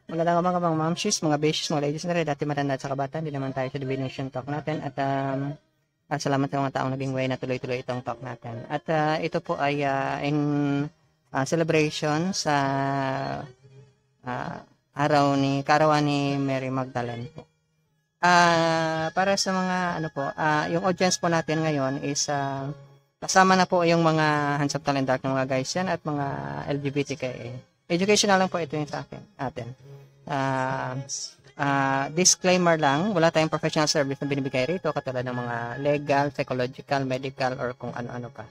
Magandang umaga mga mamshis, mga beshes, mga ladies na rin, dati matanda sa kabata, hindi naman tayo sa divination talk natin at salamat sa mga taong naging way na tuloy-tuloy itong talk natin. At ito po ay in celebration sa araw ni Karawan ni Mary Magdalene po. Para sa mga ano po, yung audience po natin ngayon is kasama na po yung mga Hands Up Tall and Dark ng mga guys yan at mga LGBTQIA. Educational lang po ito yung sa atin. Disclaimer lang, wala tayong professional service na binibigay rito katulad ng mga legal, psychological, medical, or kung ano-ano pa.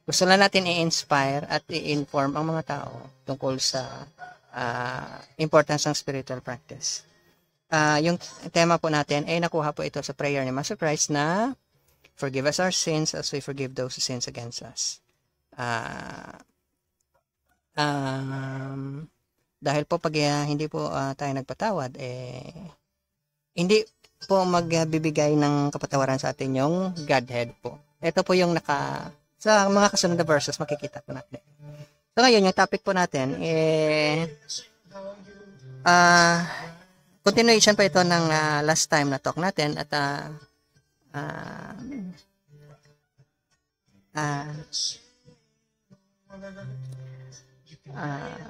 Gusto lang natin i-inspire at i-inform ang mga tao tungkol sa importance ng spiritual practice. Yung tema po natin ay nakuha po ito sa prayer ni Master Christ na forgive us our sins as we forgive those who sins against us. Dahil po pag hindi po tayo nagpatawad, hindi po magbibigay ng kapatawaran sa atin yung Godhead po. Ito po yung sa mga kasunod na verses makikita po natin. So ngayon, yung topic po natin, continuation pa ito ng last time na talk natin at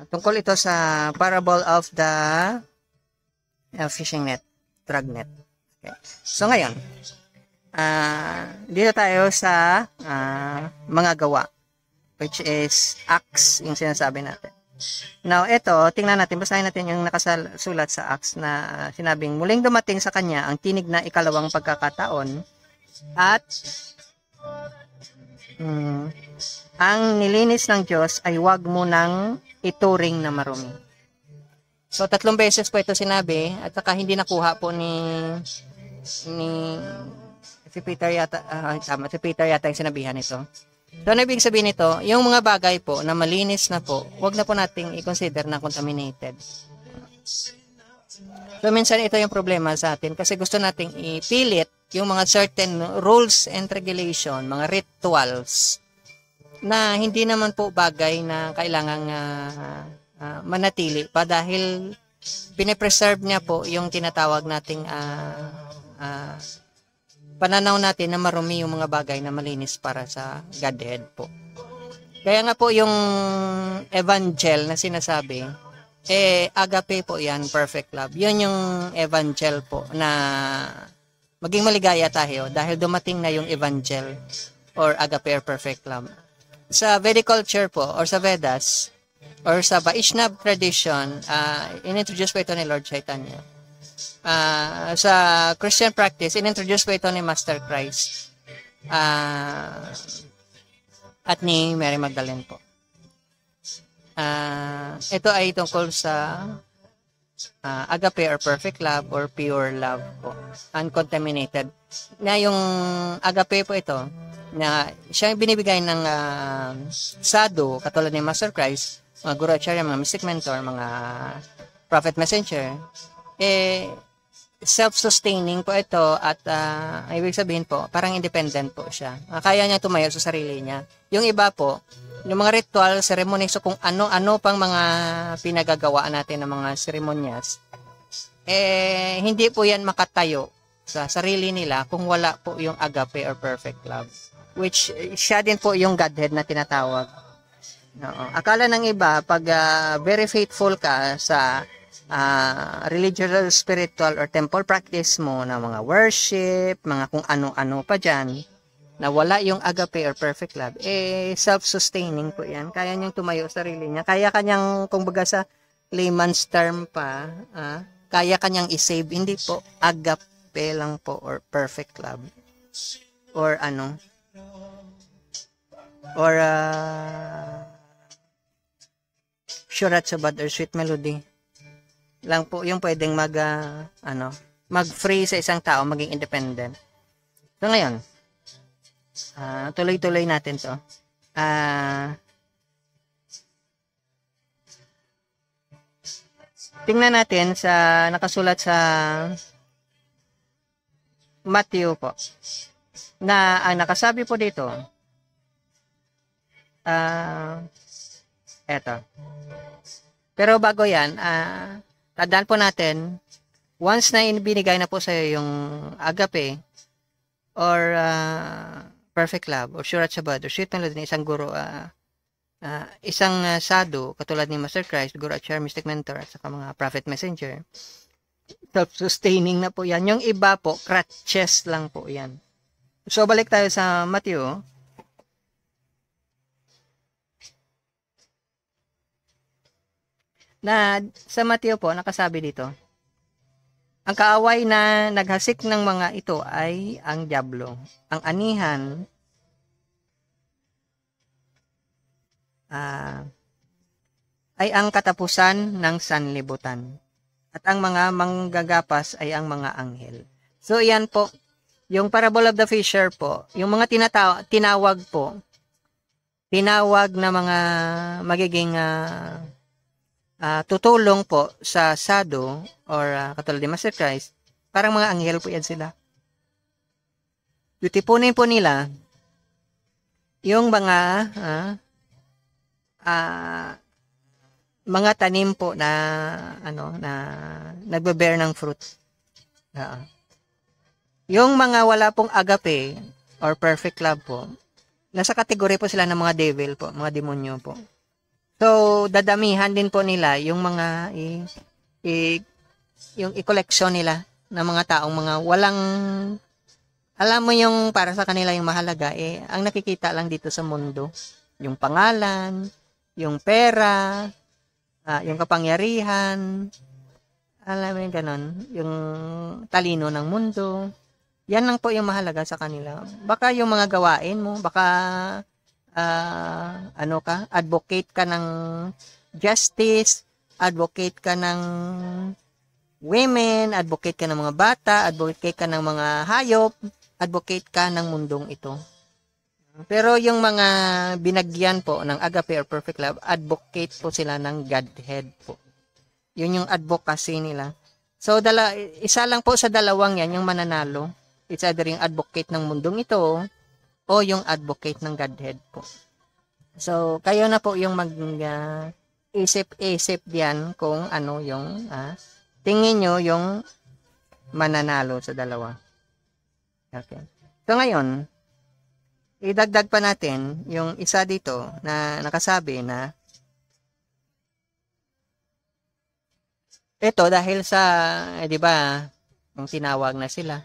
tungkol ito sa parable of the fishing net, drag net. Okay. So ngayon, dito tayo sa mga gawa, which is Acts, yung sinasabi natin. Now, ito, tingnan natin, basahin natin yung nakasulat sa Acts na sinabing, muling dumating sa kanya ang tinig na ikalawang pagkakataon at ang nilinis ng Diyos ay wag mo nang ituring na marumi. So, 3 beses po ito sinabi at saka hindi nakuha po ni si Peter yata, si Peter yata yung sinabihan ito. So, ano ibig sabihin nito? Yung mga bagay po na malinis na po, wag na po nating i-consider na contaminated. So, minsan ito yung problema sa atin kasi gusto nating ipilit yung mga certain rules and regulation, mga rituals na hindi naman po bagay na kailangang manatili pa dahil pinipreserve niya po yung tinatawag nating pananaw natin na marumi yung mga bagay na malinis para sa Godhead po. Kaya nga po yung evangel na sinasabi, agape po yan, perfect love. Yun yung evangel po na maging maligaya tayo dahil dumating na yung evangel or agape or perfect love. Sa Vedic culture po or sa Vedas or sa Vaishnav tradition, inintroduce po ito ni Lord Chaitanya. Sa Christian practice, inintroduce po ito ni Master Christ at ni Mary Magdalene po. Ito ay tungkol sa agape or perfect love or pure love po, uncontaminated. Na yung agape po ito, na siya binibigay ng sadhu, katulad ni Master Christ, mga guru acharya, mga mystic mentor, mga prophet messenger, self-sustaining po ito at ibig sabihin po, parang independent po siya. Kaya niya tumayo sa sarili niya. Yung iba po, yung mga ritual, ceremony, so kung ano-ano pang mga pinagagawa natin ng mga seremonyas, hindi po yan makatayo sa sarili nila kung wala po yung agape or perfect love. Which siya din po yung Godhead na tinatawag. Akala ng iba, pag very faithful ka sa religious, spiritual, or temple practice mo na mga worship, mga kung ano-ano pa dyan, na wala yung agape or perfect love, self-sustaining po yan. Kaya niyang tumayo sa sarili niya. Kaya kanyang, kung baga sa layman's term pa, kaya kanyang isave. Hindi po agape lang po or perfect love. Or ano, or Shurat Sabad or Sweet Melody lang po yung pwedeng mag-free sa isang tao, maging independent. So ngayon, tuloy-tuloy natin to. Tingnan natin sa nakasulat sa Matthew po, na ang nakasabi po dito, eto. Pero bago yan, tandaan po natin, once na binigay na po sa iyo yung agape or perfect love or sure at sabad or sweet melody ng isang guro, isang sadhu katulad ni Master Christ, Guru at Mystic Mentor at saka mga prophet messenger, self-sustaining na po yan. Yung iba po, crutches lang po yan. So, balik tayo sa Matthew. Na sa Matthew po, nakasabi dito, ang kaaway na naghasik ng mga ito ay ang dyablo. Ang anihan ay ang katapusan ng sanlibutan. At ang mga manggagapas ay ang mga anghel. So, yan po. Yung parable of the fisher po, yung mga tinawag po, tinawag na mga magiging tutulong po sa sadhu or katulad ni Master Christ, parang mga anghel po yan sila. Tutipunin po nila yung mga tanim po na na nagbe-bear ng fruit. Yung mga wala pong agape or perfect love po, nasa kategory po sila ng mga devil po, mga demonyo po. So, dadamihan din po nila yung mga yung i-collection nila ng mga taong mga walang, alam mo yung para sa kanila yung mahalaga, ang nakikita lang dito sa mundo, yung pangalan, yung pera, yung kapangyarihan, alam mo yung ganon, yung talino ng mundo, yan lang po yung mahalaga sa kanila. Baka yung mga gawain mo, baka advocate ka ng justice, advocate ka ng women, advocate ka ng mga bata, advocate ka ng mga hayop, advocate ka ng mundong ito. Pero yung mga binagyan po ng agape or perfect love, advocate po sila ng Godhead po. Yun yung advocacy nila. So, isa lang po sa dalawang yan, yung mananalo. It's either yung advocate ng mundong ito o yung advocate ng Godhead po. So, kayo na po yung isip-isip diyan kung ano yung tingin nyo yung mananalo sa dalawa. Okay. So, ngayon, idagdag pa natin yung isa dito na nakasabi na ito dahil sa, di ba, yung tinawag na sila.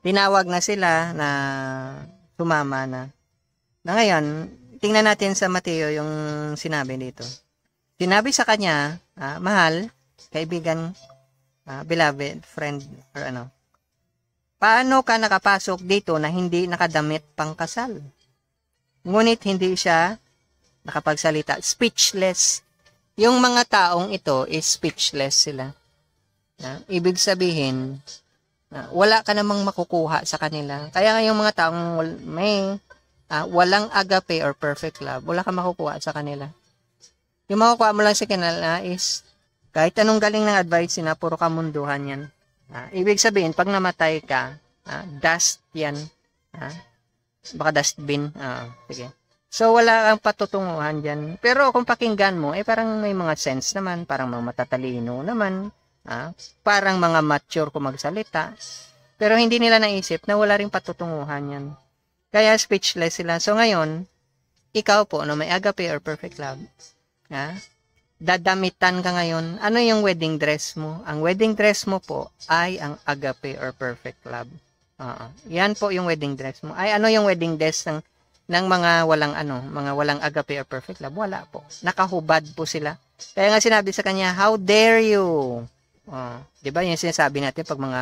Tinawag na sila na sumama na. Na ngayon, tingnan natin sa Mateo yung sinabi dito. Sinabi sa kanya, mahal, kaibigan, beloved, friend, or paano ka nakapasok dito na hindi nakadamit pang kasal? Ngunit hindi siya nakapagsalita. Speechless. Yung mga taong ito is speechless sila. Ibig sabihin, wala ka namang makukuha sa kanila. Kaya yung mga taong may walang agape or perfect love, wala ka makukuha sa kanila. Yung makukuha mo lang sa kanila is kahit anong galing ng advice na puro kamunduhan yan. Ibig sabihin, pag namatay ka, dust yan. Baka dustbin. Sige. So, wala kang patutunguhan dyan. Pero kung pakinggan mo, parang may mga sense naman, parang mga matatalino naman, parang mga mature kung magsalita. Pero hindi nila naisip na wala ring patutunguhan yan. Kaya speechless sila. So, ngayon, ikaw po, may agape or perfect love, dadamitan ka ngayon. Ano yung wedding dress mo? Ang wedding dress mo po ay ang agape or perfect love. Yan po yung wedding dress mo. Ay, ano yung wedding dress ng mga walang agape or perfect love? Wala po. Nakahubad po sila. Kaya nga sinabi sa kanya, how dare you? Diba yung sinasabi natin pag mga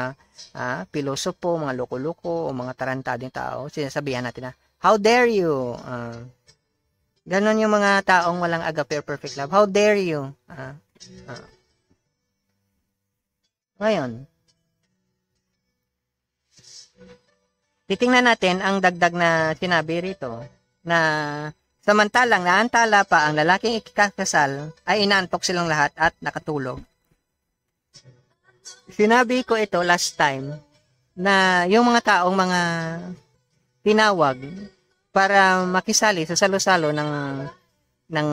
pilosopo, mga loko-loko, o mga tarantading tao, sinasabihan natin na, how dare you? Ganon yung mga taong walang agape or perfect love. How dare you? Ngayon, titingnan natin ang dagdag na sinabi rito na samantalang naantala pa ang lalaking ikakasal ay inaantok silang lahat at nakatulog. Sinabi ko ito last time na yung mga taong mga tinawag para makisali sa salo-salo ng ng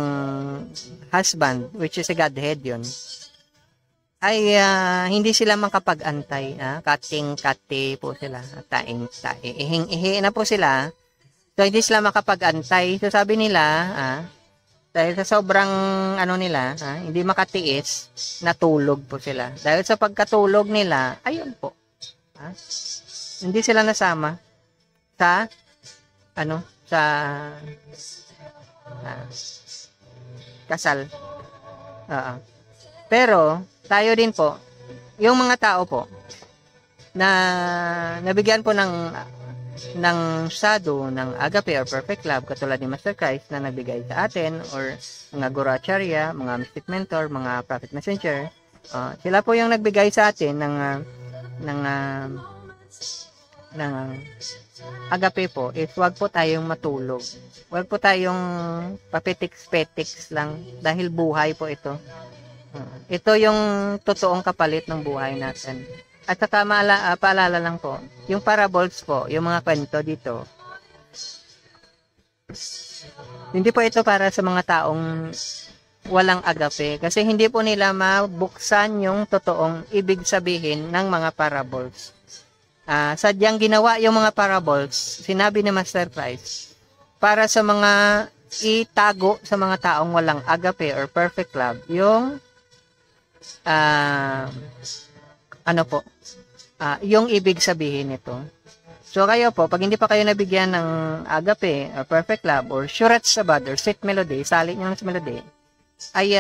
husband, which is a Godhead yun, ay hindi sila makapag-antay. Kating-kati po sila. Taing-tae. Ihing-ihi na po sila. So, hindi sila makapag-antay. So, sabi nila, dahil sa sobrang nila, hindi makatiis, natulog po sila. Dahil sa pagkatulog nila, ayun po. Hindi sila nasama sa sa kasal. Pero tayo din po, yung mga tao po na nabigyan po ng shadow ng agape or perfect love katulad ni Master Christ na nagbigay sa atin, or mga Guru Acharya, mga mystic mentor, mga prophet messenger, sila po yung nagbigay sa atin ng agape po, is wag po tayong matulog. Wag po tayong papetiks-petiks lang dahil buhay po ito. Ito yung totoong kapalit ng buhay natin. At saka paalala lang po, yung parables po, yung mga kwento dito, hindi po ito para sa mga taong walang agape. Kasi hindi po nila mabuksan yung totoong ibig sabihin ng mga parables. Sadyang ginawa yung mga parables, sinabi ni Master Christ, para sa mga itago sa mga taong walang agape or perfect love, yung yung ibig sabihin nito. So kayo po, pag hindi pa kayo nabigyan ng agape or perfect love or Surat Sabad or sweet melody, sali nyo lang sa melody, ay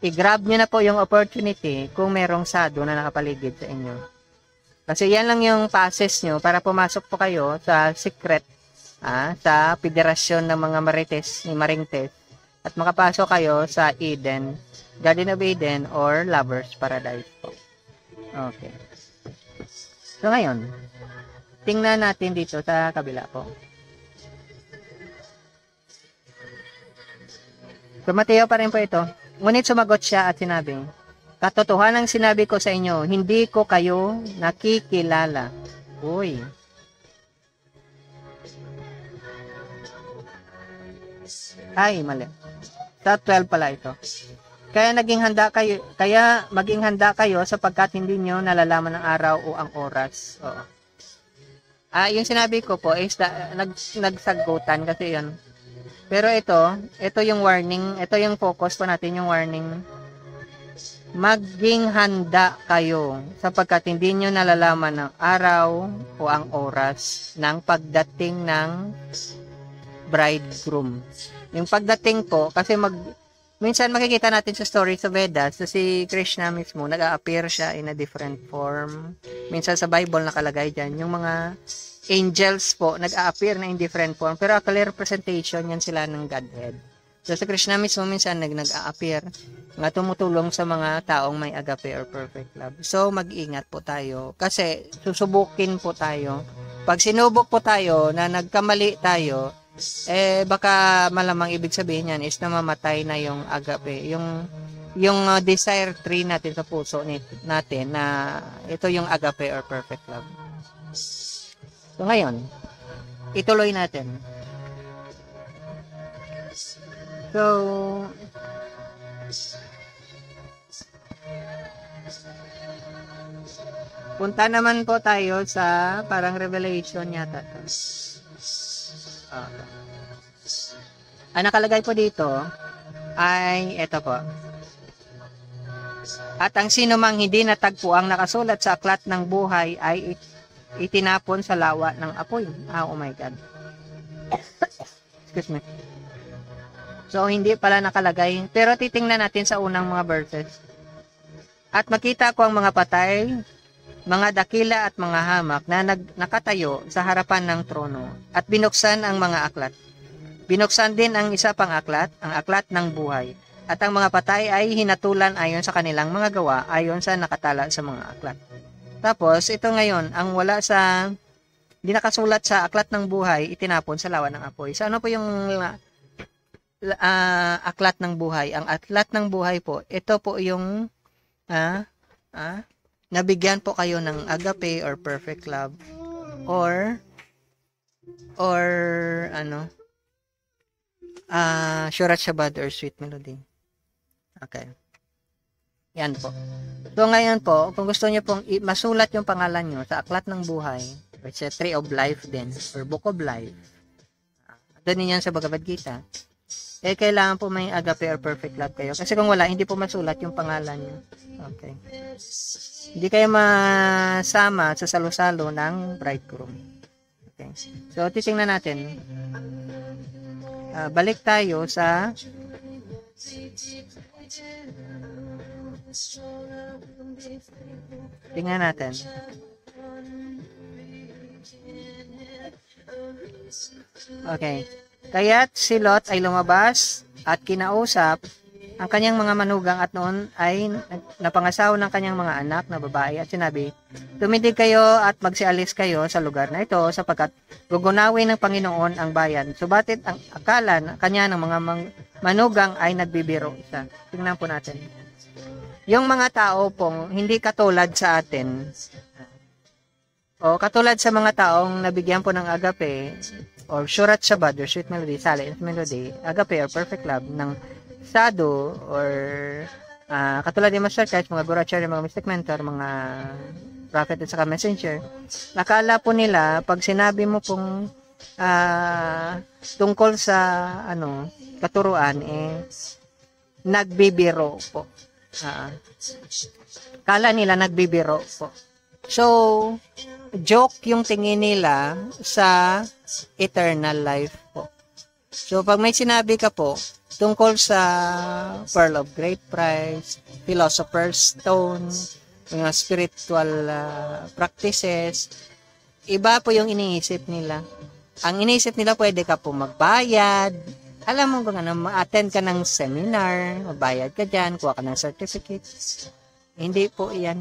i-grab nyo na po yung opportunity kung merong sado na nakapaligid sa inyo. Kasi yan lang yung passes nyo para pumasok po kayo sa secret, sa federasyon ng mga marites ni Maringtes, at makapasok kayo sa Eden, Garden of Eden or Lover's Paradise po. Okay. So ngayon, tingnan natin dito sa kabila po. So Mateo pa rin po ito. Ngunit sumagot siya at sinabi, katotohanan sinabi ko sa inyo, hindi ko kayo nakikilala. Uy. Ay, mali. Sa 12 pala ito. Kaya maging handa kayo sapagkat hindi nyo nalalaman ang araw o ang oras. Oo. Yung sinabi ko po is nagsagutan kasi yun. Pero ito yung warning, ito yung focus po natin, yung warning. Maging handa kayo sapagkat hindi nyo nalalaman ang araw o ang oras ng pagdating ng bridegroom. Yung pagdating po, kasi minsan makikita natin sa story sa Vedas, so si Krishna mismo, nag-a-appear siya in a different form. Minsan sa Bible nakalagay dyan, yung mga angels po, nag-a-appear na in different form, pero a clear representation yan sila ng Godhead. So sa Krishna mismo, minsan nag-a-appear, nga tumutulong sa mga taong may agape or perfect love. So mag-ingat po tayo, kasi susubukin po tayo. Pag sinubok po tayo, na nagkamali tayo, baka malamang ibig sabihin yan is namamatay na yung agape, yung desire tree natin sa puso natin, na ito yung agape or perfect love. So ngayon, ituloy natin. So punta naman po tayo sa parang revelation yata to. Ang nakalagay po dito ay ito po. At ang sino mang hindi natagpo ang nakasulat sa aklat ng buhay ay itinapon sa lawa ng apoy. Oh my God. Excuse me. So, hindi pala nakalagay. Pero titingnan natin sa unang mga verses. At makita ko ang mga patay, mga dakila at mga hamak na nakatayo sa harapan ng trono at binuksan ang mga aklat. Binuksan din ang isa pang aklat, ang aklat ng buhay. At ang mga patay ay hinatulan ayon sa kanilang mga gawa, ayon sa nakatala sa mga aklat. Tapos, ito ngayon, ang wala sa, di nakasulat sa aklat ng buhay, itinapon sa lawa ng apoy. So, ano po yung aklat ng buhay? Ang aklat ng buhay po, ito po yung nabigyan po kayo ng agape or perfect love or Shurat Shabad or Sweet Melody. Okay. Yan po. So ngayon po, kung gusto niyo pong masulat yung pangalan niyo sa Aklat ng Buhay, which is Tree of Life din, or Book of Life, doon yan sa Bhagavad Gita, kailangan po may agape or perfect love kayo. Kasi kung wala, hindi po masulat yung pangalan niyo. Okay. Hindi kayo masama sa salo-salo ng bridegroom. Okay. So, titingnan natin. Balik tayo sa tingnan natin. Okay. Kaya't si Lot ay lumabas at kinausap ang kanyang mga manugang at noon ay napangasawa ng kanyang mga anak na babae at sinabi, tumindig kayo at magsialis kayo sa lugar na ito sapagkat gugunawin ng Panginoon ang bayan. Subatit ang akala kanya ng mga manugang ay nagbibiro isa. Tingnan po natin. Yung mga tao pong hindi katulad sa atin, o katulad sa mga taong nabigyan po ng agape, or Shurat Shabad, or Sweet Melody, Silent Melody, agape or perfect love ng sadhu, or katulad ng Master Christ, mga Guracharya, mga Mystic Mentor, mga prophet at saka messenger, nakala po nila, pag sinabi mo pong tungkol sa katuruan, nagbibiro po. Kala nila nagbibiro po. So, joke yung tingin nila sa eternal life po. So, pag may sinabi ka po tungkol sa Pearl of Great Price, Philosopher's Stone, mga spiritual practices, iba po yung iniisip nila. Ang iniisip nila, pwede ka po magbayad. Alam mo kung ma-attend ka ng seminar, magbayad ka dyan, kuha ka ng certificate. Hindi po yan.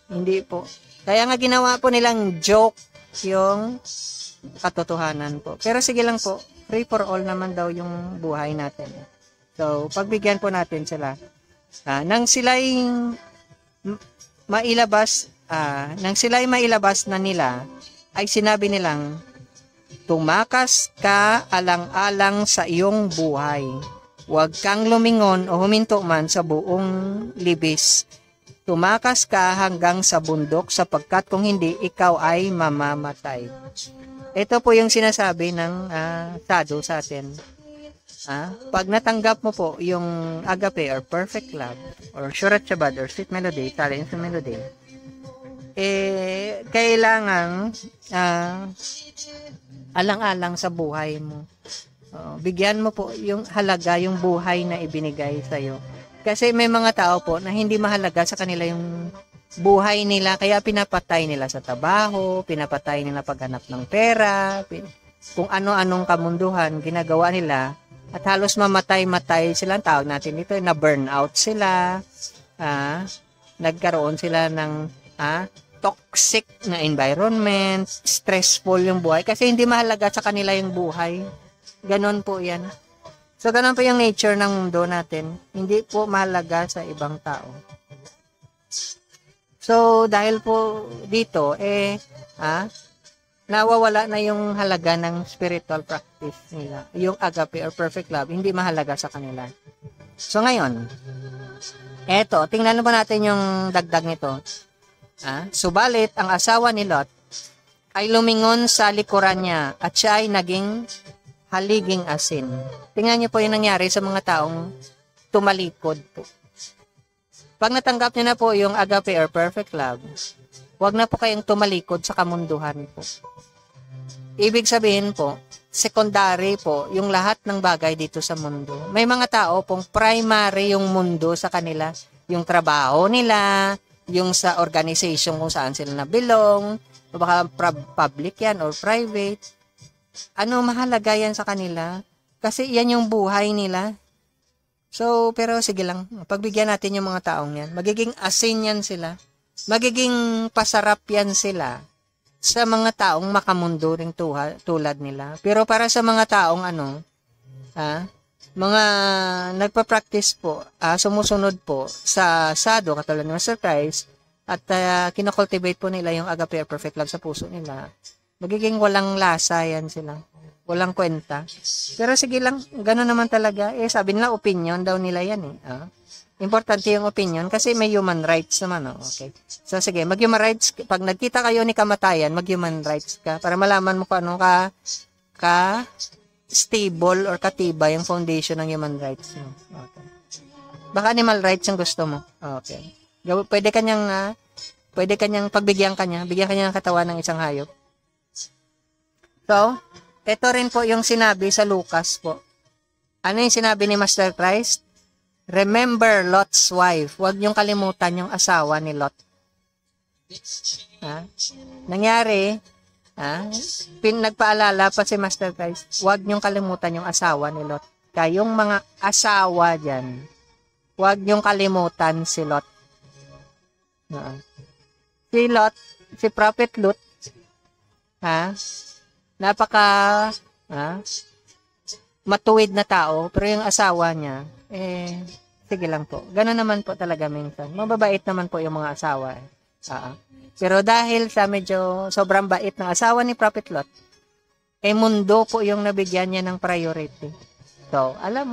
Hindi po. Kaya nga ginawa po nilang joke yung katotohanan po. Pero sige lang po, free for all naman daw yung buhay natin. So, pagbigyan po natin sila. Nang sila'y mailabas na nila, ay sinabi nilang, tumakas ka alang-alang sa iyong buhay. Huwag kang lumingon o huminto man sa buong libis. Tumakas ka hanggang sa bundok sapagkat kung hindi, ikaw ay mamamatay. Ito po yung sinasabi ng sadhu sa atin. Pag natanggap mo po yung agape or perfect love or Shurat Shabad or Sweet Melody, Silent Melody, kailangan alang-alang sa buhay mo. Bigyan mo po yung halaga, yung buhay na ibinigay sa'yo. Kasi may mga tao po na hindi mahalaga sa kanila yung buhay nila, kaya pinapatay nila sa trabaho, pinapatay nila paghanap ng pera, kung ano-anong kamunduhan ginagawa nila, at halos mamatay-matay sila, tawag natin dito, na burnout sila, nagkaroon sila ng toxic na environment, stressful yung buhay, kasi hindi mahalaga sa kanila yung buhay. Ganon po yan. So, ganon po yung nature ng mundo natin. Hindi po mahalaga sa ibang tao. So, dahil po dito, nawawala na yung halaga ng spiritual practice nila. Yung agape or perfect love, hindi mahalaga sa kanila. So, ngayon, eto, tingnan po natin yung dagdag nito. Subalit, ang asawa ni Lot ay lumingon sa likuran niya at siya ay naging haliging asin. Tingnan niyo po yung nangyari sa mga taong tumalikod po. Pag natanggap niyo na po yung agape or perfect love, huwag na po kayong tumalikod sa kamunduhan po. Ibig sabihin po, secondary po yung lahat ng bagay dito sa mundo. May mga tao pong primary yung mundo sa kanila, yung trabaho nila, yung sa organization kung saan sila nabilong, o baka public yan or private. Mahalaga yan sa kanila? Kasi yan yung buhay nila. So, pero sige lang, pagbigyan natin yung mga taong yan. Magiging asin yan sila. Magiging pasarap yan sila sa mga taong makamundo ring tulad nila. Pero para sa mga taong mga nagpa-practice po, sumusunod po sa sadhu, katulad ng Master Christ, at kinocultivate po nila yung agape or perfect love sa puso nila, Magiging walang lasa yan sila. Walang kwenta. Pero sige lang, gano'n naman talaga. Sabi nila, opinion daw nila yan Importante yung opinion kasi may human rights naman. Okay. So sige, mag-human rights. Pag nagkita kayo ni kamatayan, mag-human rights ka para malaman mo kung ano ka stable or katiba yung foundation ng human rights mo. Okay. Baka animal rights yung gusto mo. Okay. Pwede kanyang pagbigyan kanya, bigyan kanya ng katawan ng isang hayop. So, ito rin po yung sinabi sa Lucas po. Ano yung sinabi ni Master Christ? Remember Lot's wife. Huwag niyong kalimutan yung asawa ni Lot. Nangyari, nagpaalala pa si Master Christ, huwag niyong kalimutan yung asawa ni Lot. Kaya yung mga asawa dyan, huwag niyong kalimutan si Lot. Si Lot, si Prophet Lot, matuwid na tao, pero yung asawa niya, sige lang po. Gano'n naman po talaga minsan. Mababait naman po yung mga asawa. Pero dahil sa medyo sobrang bait ng asawa ni Prophet Lot, mundo po yung nabigyan niya ng priority. So, alam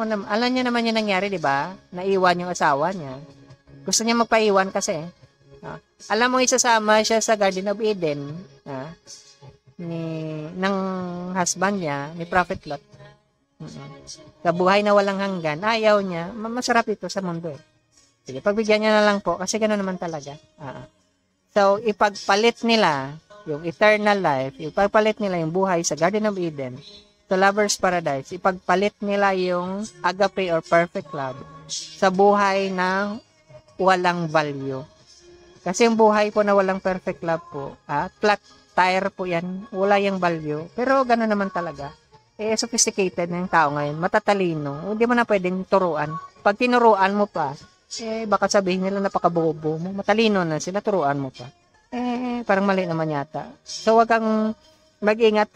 niya naman yung nangyari, di ba? Naiwan yung asawa niya. Gusto niya magpaiwan kasi. Alam mo, isasama siya sa Garden of Eden ng husband niya, ni Prophet Lot. Sa buhay na walang hanggan, ayaw niya, masarap ito sa mundo Sige, pagbigyan niya na lang po, kasi gano'n naman talaga. So, ipagpalit nila yung eternal life, ipagpalit nila yung buhay sa Garden of Eden, sa Lover's Paradise, ipagpalit nila yung agape or perfect love sa buhay na walang value. Kasi yung buhay po na walang perfect love po, flat tire po yan, wala yung value, pero gano'n naman talaga. Sophisticated na yung tao ngayon, matatalino, hindi mo na pwedeng turuan. Pag tinuruan mo pa, baka sabihin nila napakabobo mo, matalino na sila, turuan mo pa. Parang mali naman yata. So, wag kang mag-ingat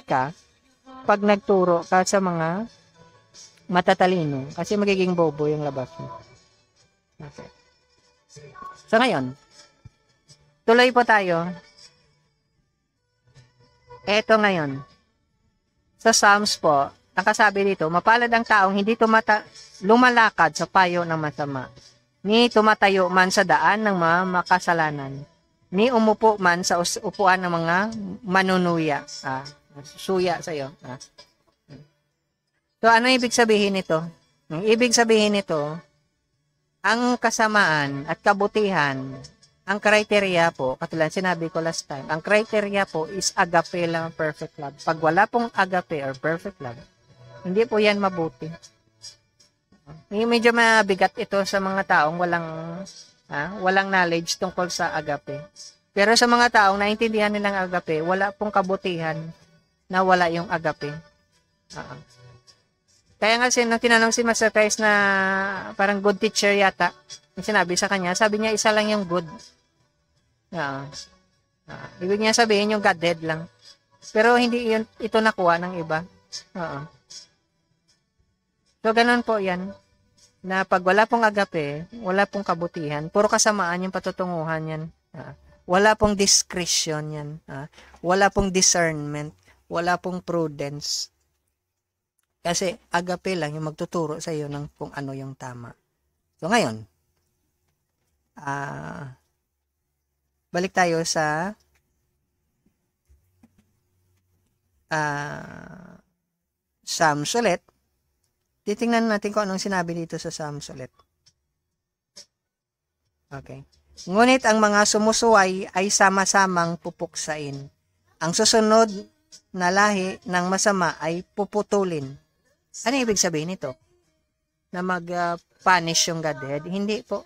ka pag nagturo ka sa mga matatalino, kasi magiging bobo yung labas mo. Okay. So, ngayon, tuloy po tayo. Eto ngayon, sa Psalms po, ang kasabi dito, mapalad ang taong hindi lumalakad sa payo ng masama, ni tumatayo man sa daan ng mga makasalanan, ni umupo man sa upuan ng mga manunuya. Suya sa'yo. So, ano ibig sabihin nito? Ang ibig sabihin nito, ang kasamaan at kabutihan, ang criteria po, katulad sinabi ko last time, ang criteria po is agape lang, perfect love. Pag wala pong agape or perfect love, hindi po yan mabuti. Medyo mabigat ito sa mga taong walang knowledge tungkol sa agape. Pero sa mga taong naintindihan nilang agape, wala pong kabutihan na wala yung agape. Kaya nga tinanong si Master Christ na parang good teacher yata, sinabi sa kanya, sabi niya isa lang yung good. Ibig niya sabihin yung Godhead lang. Pero hindi ito nakuha ng iba. So, ganun po yan. Na pag wala pong agape, wala pong kabutihan, puro kasamaan yung patutunguhan yan. Wala pong discretion yan. Wala pong discernment. Wala pong prudence. Kasi agape lang yung magtuturo sa iyo ng kung ano yung tama. So, ngayon, balik tayo sa Psalms ulit. Titingnan natin kung anong sinabi dito sa Psalms ulit. Okay. Ngunit ang mga sumusuway ay sama-samang pupuksain. Ang susunod na lahi ng masama ay puputulin. Ano ibig sabihin nito? Na mag-punish yung Godhead? Hindi po.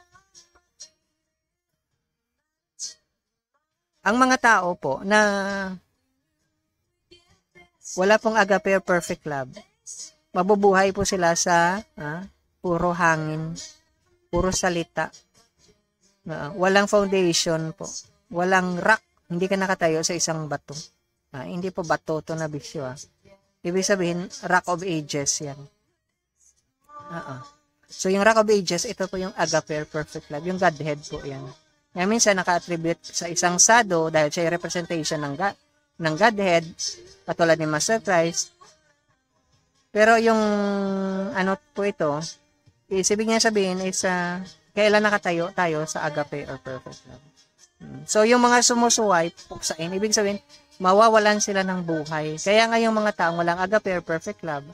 Ang mga tao po na wala pong agape or perfect love, mabubuhay po sila sa puro hangin, puro salita. Walang foundation po. Walang rock. Hindi ka nakatayo sa isang bato. Hindi po bato to na bisyo. Ibig sabihin, rock of ages yan. So, yung rock of ages, ito po yung agape or perfect love. Yung Godhead po yan. Kaya minsan naka-attribute sa isang sado dahil siya yung representation ng Godhead, katulad ni Master Christ. Pero yung ano po ito, ibig niya sabihin is kailan nakatayo tayo sa agape or perfect love. So yung mga sumusuway, puksain, ibig sabihin, mawawalan sila ng buhay. Kaya nga yung mga taong walang agape or perfect love,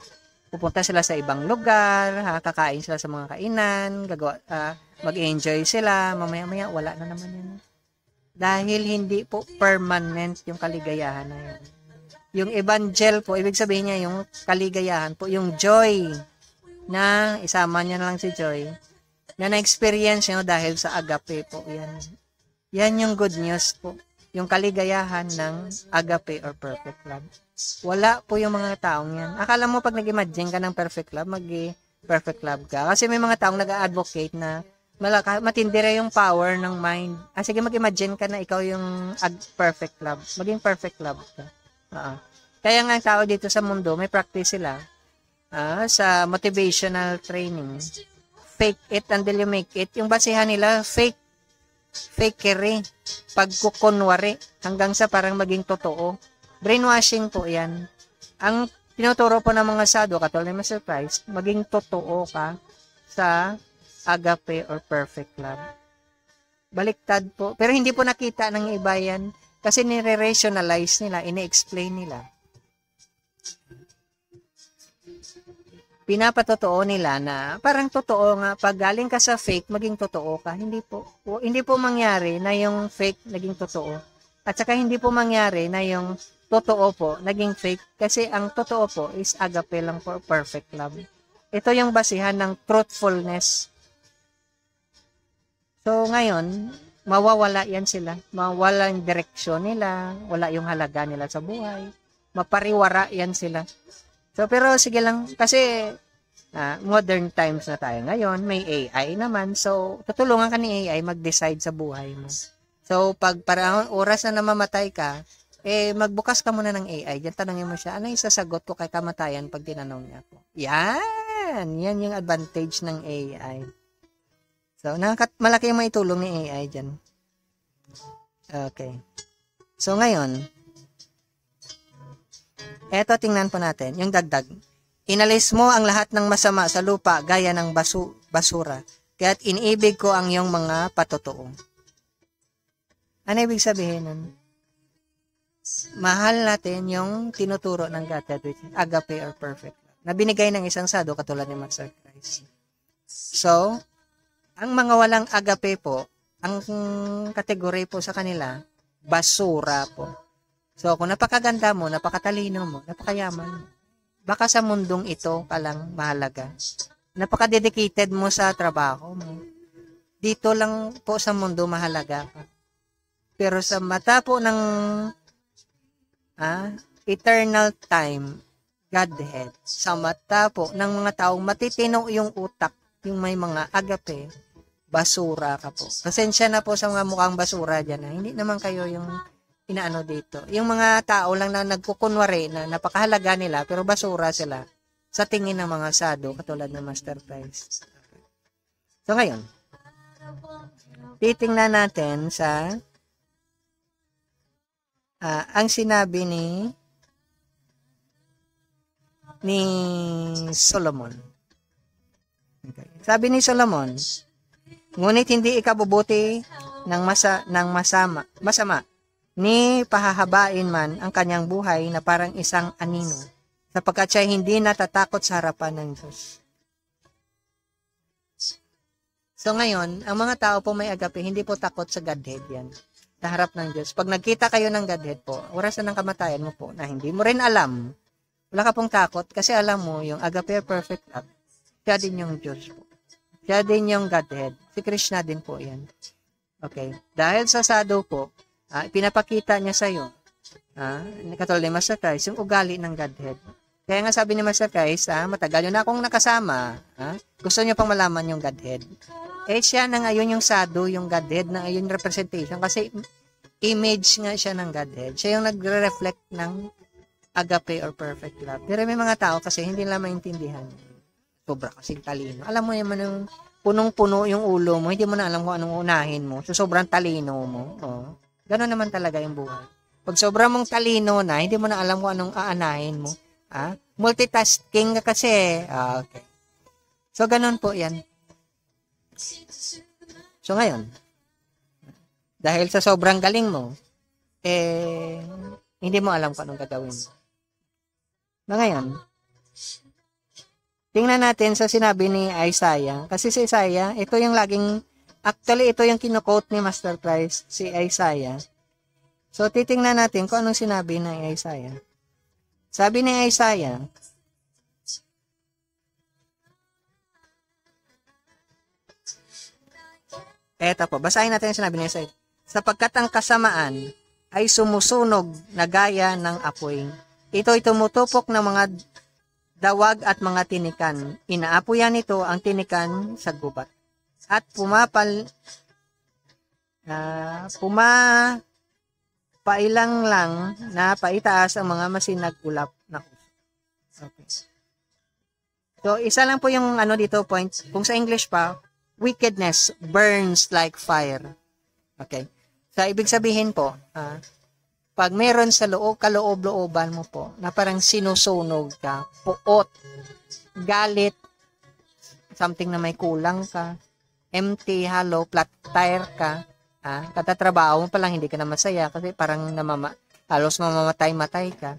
pupunta sila sa ibang lugar, kakain sila sa mga kainan, mag-enjoy sila, mamaya-maya wala na naman yun. Dahil hindi po permanent yung kaligayahan na yun. Yung evangel po, ibig sabihin niya yung kaligayahan po, yung joy na isama niya na lang si Joy na na-experience nyo dahil sa agape po. Yan yung good news po. Yung kaligayahan ng agape or perfect love. Wala po yung mga taong yan. Akala mo pag nag-imagine ka ng perfect love, mag-perfect love ka. Kasi may mga taong nag-advocate na matindira yung power ng mind. Sige, mag-imagine ka na ikaw yung perfect love. Maging perfect love ka. Kaya nga ang tao dito sa mundo, may practice sila sa motivational training. Fake it until you make it. Yung basihan nila, fakery, pagkukunwari, hanggang sa parang maging totoo. Brainwashing po yan. Ang tinuturo po ng mga sado, katulad ni Master Christ, maging totoo ka sa agape or perfect love. Baliktad po. Pero hindi po nakita ng iba yan kasi nire-rationalize nila, ine-explain nila. Pinapatotoo nila na parang totoo nga, pag galing ka sa fake, maging totoo ka. Hindi po mangyari na yung fake naging totoo. At saka hindi po mangyari na yung totoo po naging fake kasi ang totoo po is agape lang for perfect love. Ito yung basihan ng truthfulness. So ngayon, mawawala yan sila. Mawala yung direksyon nila, wala yung halaga nila sa buhay. Mapariwara yan sila. So, pero sige lang, kasi modern times na tayo ngayon, may AI naman. So, tutulungan ka ni AI mag-decide sa buhay mo. So, pag parang oras na namamatay ka, magbukas ka muna ng AI. Diyan tanongin mo siya, ano yung sasagot ko kay kamatayan pag tinanong niya ako? Yan yung advantage ng AI. So, malaki yung maitulong ni AI dyan. Okay. So, ngayon, eto, tingnan po natin, yung dagdag. Inalis mo ang lahat ng masama sa lupa gaya ng basura, kaya't inibig ko ang iyong mga patotoo. Ano ibig sabihin nun? Mahal natin yung tinuturo ng God, which is agape or perfect love, na binigay ng isang sado katulad ni Master Christ. So, ang mga walang agape po, ang kategory po sa kanila, basura po. So, kung napakaganda mo, napakatalino mo, napakayaman mo, baka sa mundong ito ka lang mahalaga. Napaka-dedicated mo sa trabaho mo. Dito lang po sa mundo mahalaga ka. Pero sa mata po ng eternal time, Godhead, sa mata po ng mga taong matitino yung utak, yung may mga agape, basura ka po. Pasensya na po sa mga mukhang basura dyan. Hindi naman kayo yung inaano dito. Yung mga tao lang na nagkukunwari na napakahalaga nila pero basura sila sa tingin ng mga sado katulad ng Master Christ. So ngayon, titingnan natin sa ang sinabi ni Solomon. Okay. Sabi ni Solomon, ngunit hindi ikabubuti ng masama ni pahahabain man ang kanyang buhay na parang isang anino, sapagkat siya hindi natatakot sa harapan ng Diyos. So ngayon, ang mga tao po may agape, hindi po takot sa Godhead yan, sa harap ng Diyos. Pag nagkita kayo ng Godhead po, orasan ng kamatayan mo po, na hindi mo rin alam, wala ka pong takot, kasi alam mo, yung agape perfect love, siya din yung Diyos po. Siya din yung Godhead. Si Krishna din po yan. Okay. Dahil sa sado po, pinapakita niya sa iyo, katulad ni Master Christ, yung ugali ng Godhead. Kaya nga sabi ni Master Christ, matagal yun na akong nakasama, gusto niyo pang malaman yung Godhead. Siya na ngayon yung sado, yung Godhead, na yung representation, kasi image nga siya ng Godhead. Siya yung nagre-reflect ng agape or perfect love. Pero may mga tao kasi hindi nila maintindihan. Sobra kasing talino. Alam mo naman yung punong-puno yung ulo mo, hindi mo na alam kung anong unahin mo. So, sobrang talino mo. Gano'n naman talaga yung buhay. Pag sobra mong talino na, hindi mo na alam kung anong aanahin mo. Multitasking ka kasi. Okay. So, ganun po yan. So, ngayon, dahil sa sobrang galing mo, hindi mo alam kung anong gagawin mo. Na ngayon, tingnan natin sa sinabi ni Isaiah. Kasi si Isaiah, ito yung kino-quote ni Master Christ, si Isaiah. So, titingnan natin kung anong sinabi ni Isaiah. Sabi ni Isaiah, eto po, basahin natin yung sinabi ni Isaiah. Sapagkat ang kasamaan ay sumusunog na gaya ng apoy. Ito'y tumutupok ng mga dawag at mga tinikan. Inaapoyan nito ang tinikan sa gubat. At pailang lang na paitaas ang mga masinag ulap na uso. Okay. So, isa lang po yung dito point. Kung sa English pa, wickedness burns like fire. Okay. So, ibig sabihin po, pag meron sa kaloob-looban mo po, na parang sinusunog ka, puot, galit, something na may kulang ka, empty, hollow, flat tire ka, katatrabaho mo pa lang, hindi ka na masaya kasi parang halos mamamatay-matay ka,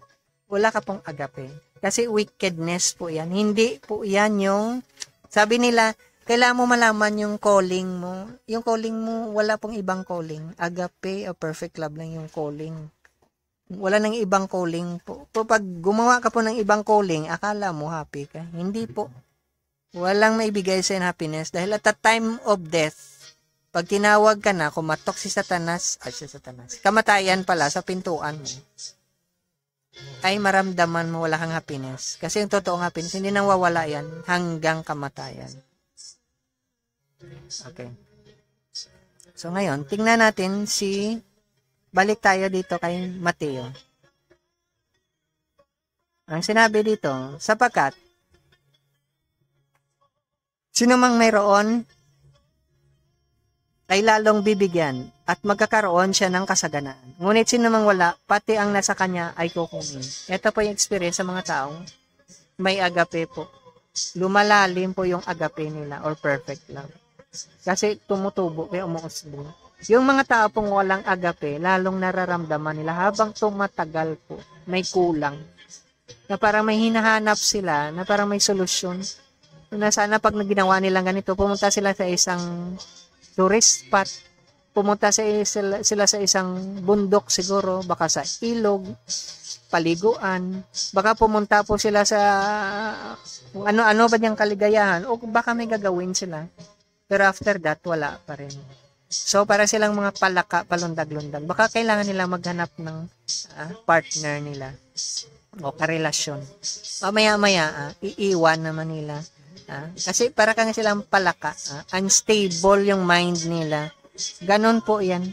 wala ka pong agape. Kasi wickedness po yan. Hindi po yan yung, sabi nila, kailangan mo malaman yung calling mo. Yung calling mo, wala pong ibang calling. Agape o perfect love lang yung calling. Wala nang ibang calling po. Pag gumawa ka po ng ibang calling, akala mo happy ka. Hindi po. Walang maibigay sa'yo happiness. Dahil at the time of death, pag tinawag ka na, kumatok si Satanas, kamatayan pala sa pintuan mo, ay maramdaman mo wala kang happiness. Kasi yung totoong happiness, hindi nang wawala yan hanggang kamatayan. Okay. So ngayon, tingnan natin balik tayo dito kay Mateo. Ang sinabi dito, sapagkat sino mang mayroon ay lalong bibigyan at magkakaroon siya ng kasaganaan. Ngunit sino mang wala, pati ang nasa kanya ay kukunin. Ito po yung experience sa mga taong may agape po. Lumalalim po yung agape nila or perfect love. Kasi tumutubo, kaya umuusbong. Yung mga tao pong walang agape, lalong nararamdaman nila habang tumatagal po, may kulang. Na parang may hinahanap sila, na parang may solusyon. Na sana pag ginawa nilang ganito, pumunta sila sa isang tourist spot, pumunta sila sa isang bundok siguro, baka sa ilog, paliguan, baka pumunta po sila sa kung ano-ano ba niyang kaligayahan, o baka may gagawin sila. Pero after that, wala pa rin. So, para silang mga palaka, palundag-lundag. Baka kailangan nila maghanap ng partner nila o karelasyon. Maya-maya, iiwan naman nila. Kasi para kang silang palaka. Unstable yung mind nila. Ganon po yan.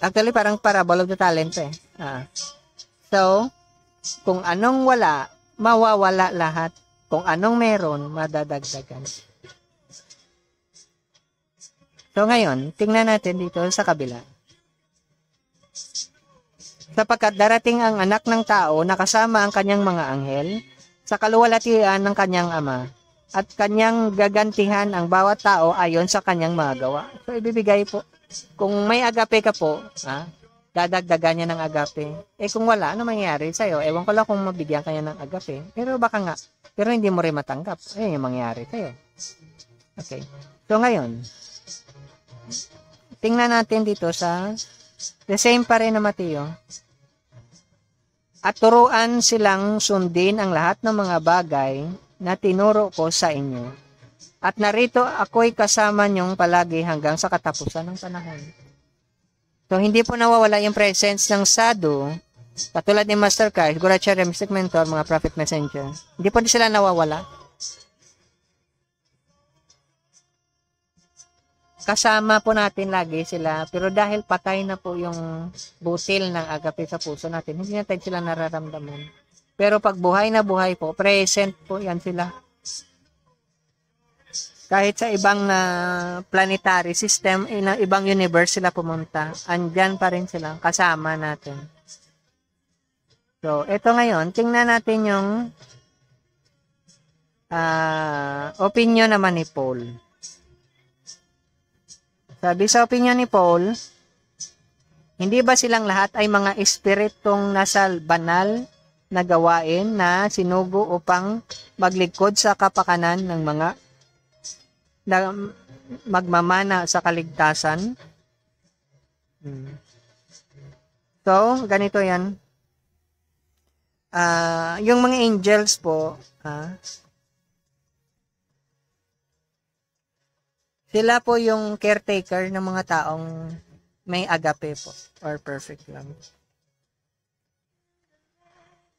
Actually, parang parable of the talent eh. So, kung anong wala, mawawala lahat. Kung anong meron, madadagdagan. So ngayon, tingnan natin dito sa kabila. Sapagkat darating ang anak ng tao na kasama ang kanyang mga anghel sa kaluwalhatian ng kanyang ama at kanyang gagantihan ang bawat tao ayon sa kanyang mga gawa. So ibibigay po. Kung may agape ka po, dadagdagan niya ng agape. Kung wala, ano mangyayari sa'yo? Ewan ko lang kung mabigyan kanya ng agape. Pero baka nga, pero hindi mo rin matanggap. Ayun yung mangyayari sa'yo. Okay. So ngayon, tingnan natin dito sa the same pa rin na Mateo. At turuan silang sundin ang lahat ng mga bagay na tinuro ko sa inyo. At narito ako'y kasama niyong palagi hanggang sa katapusan ng panahon. So, hindi po nawawala yung presence ng sadhu, katulad ni Master Christ, Guracharya, Mystic Mentor, mga Prophet Messenger. Hindi po sila nawawala. Kasama po natin lagi sila, pero dahil patay na po yung butil ng agape sa puso natin, hindi natin sila nararamdaman. Pero pag buhay na buhay po, present po yan sila. Kahit sa ibang planetary system, ibang universe sila pumunta. Andyan pa rin sila, kasama natin. So, ito ngayon, tingnan natin yung opinion naman ni Paul. Sabi sa opinion ni Paul, hindi ba silang lahat ay mga espiritong nasa banal na gawain na sinugo upang maglingkod sa kapakanan ng mga na magmamana sa kaligtasan? So, ganito yan. Yung mga angels po, sila po yung caretaker ng mga taong may agape po or perfect love.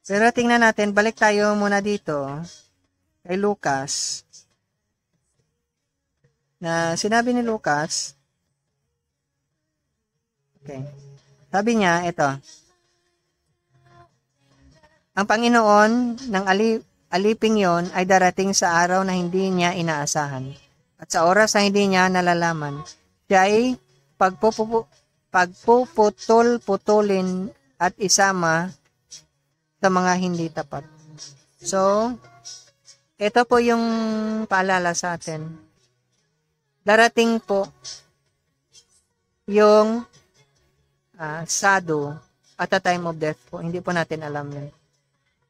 Pero tingnan natin, balik tayo muna dito kay Lucas. Na sinabi ni Lucas, okay, sabi niya, ito, ang Panginoon ng aliping yon ay darating sa araw na hindi niya inaasahan at sa oras na hindi niya nalalaman. Siya ay pagpuputol-putulin at isama sa mga hindi tapat. So, ito po yung paalala sa atin. Darating po yung sado at the time of death po. Hindi po natin alam yun.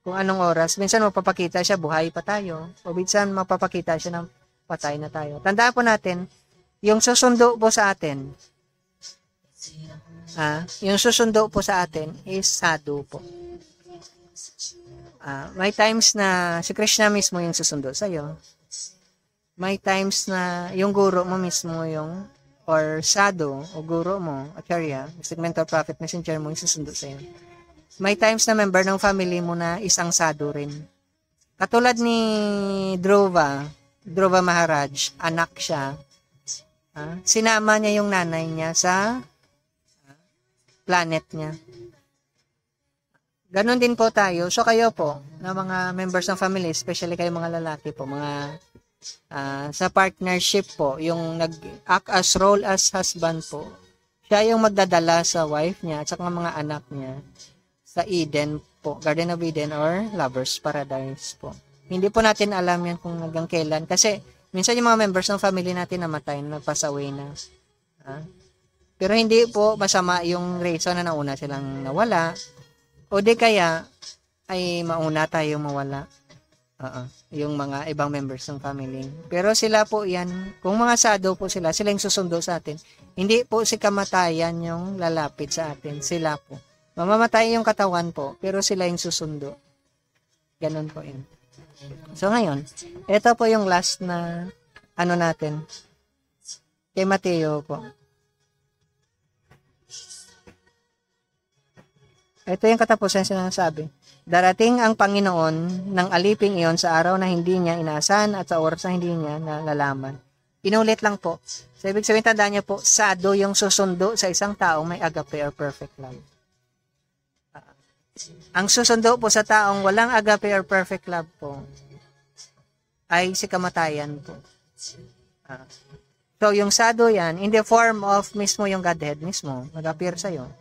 Kung anong oras. Minsan mapapakita siya, buhay pa tayo. O minsan mapapakita siya ng patay na tayo. Tandaan po natin, yung susundo po sa atin, yung susundo po sa atin is sado po. May times na si Krishna mismo yung susundo sa'yo. May times na yung guro mo mismo yung, or sado, o guro mo, acharya, mystic mentor, prophet, messenger mo, yung susundo sa'yo. May times na member ng family mo na isang sado rin. Katulad ni Dhruva Maharaj, anak siya, sinama niya yung nanay niya sa planet niya. Ganon din po tayo. So kayo po, na mga members ng family, especially kayo mga lalaki po, mga sa partnership po, yung nag-act as role as husband po, siya yung magdadala sa wife niya at sa mga anak niya sa Eden po, Garden of Eden or Lover's Paradise po. Hindi po natin alam yan kung hanggang kailan kasi minsan yung mga members ng family natin namatay, nag-pass away na. Pero hindi po masama yung reason na nauna silang nawala o di kaya ay mauna tayo mawala. Yung mga ibang members ng family. Pero sila po yan, kung mga sado po sila yung susundo sa atin. Hindi po si kamatayan yung lalapit sa atin. Sila po. Mamamatay yung katawan po, pero sila yung susundo. Ganon po yun. So ngayon, ito po yung last na natin. Kay Mateo po. Ito yung katapusan sinasabi. Darating ang Panginoon ng aliping iyon sa araw na hindi niya inaasahan at sa oras na hindi niya nalalaman. Inulit lang po. So, ibig sabihin, tandaan niyo po, sado yung susundo sa isang taong may agape or perfect love. Ang susundo po sa taong walang agape or perfect love po ay si kamatayan po. So, yung sado yan, in the form of mismo yung Godhead mismo, mag-appear sa'yo.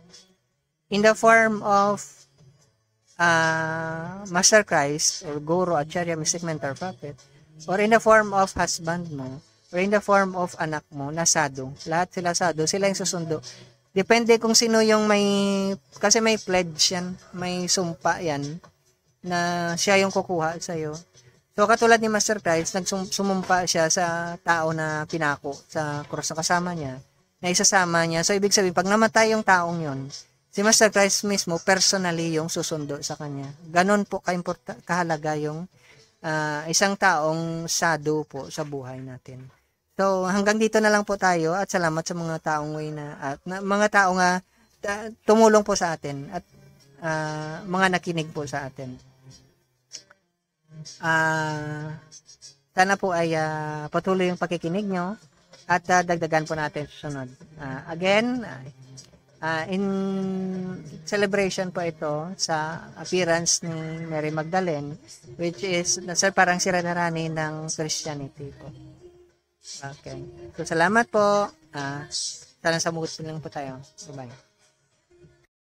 In the form of Master Christ or Guru, Acharya, Mystic Mentor, Prophet, or in the form of husband mo, or in the form of anak mo, na sado. Lahat sila sado, sila yung susundo. Depende kung sino yung kasi may pledge yan, may sumpa yan, na siya yung kukuha sa'yo. So, katulad ni Master Christ, nagsumumpa siya sa tao na pinako sa cross na kasama niya, na isasama niya. So, ibig sabihin, pag namatay yung taong yon, si Master Christ mismo, personally yung susundo sa kanya. Ganon po kahalaga yung isang taong sado po sa buhay natin. So, hanggang dito na lang po tayo at salamat sa mga taong mga taong tumulong po sa atin at mga nakinig po sa atin. Sana po ay patuloy yung pakikinig nyo at dagdagan po natin susunod. Again, in celebration po ito sa appearance ni Mary Magdalene, which is parang si Radharani ng Christianity po. Okay. So, salamat po. Sana sa lang po tayo. Bye-bye.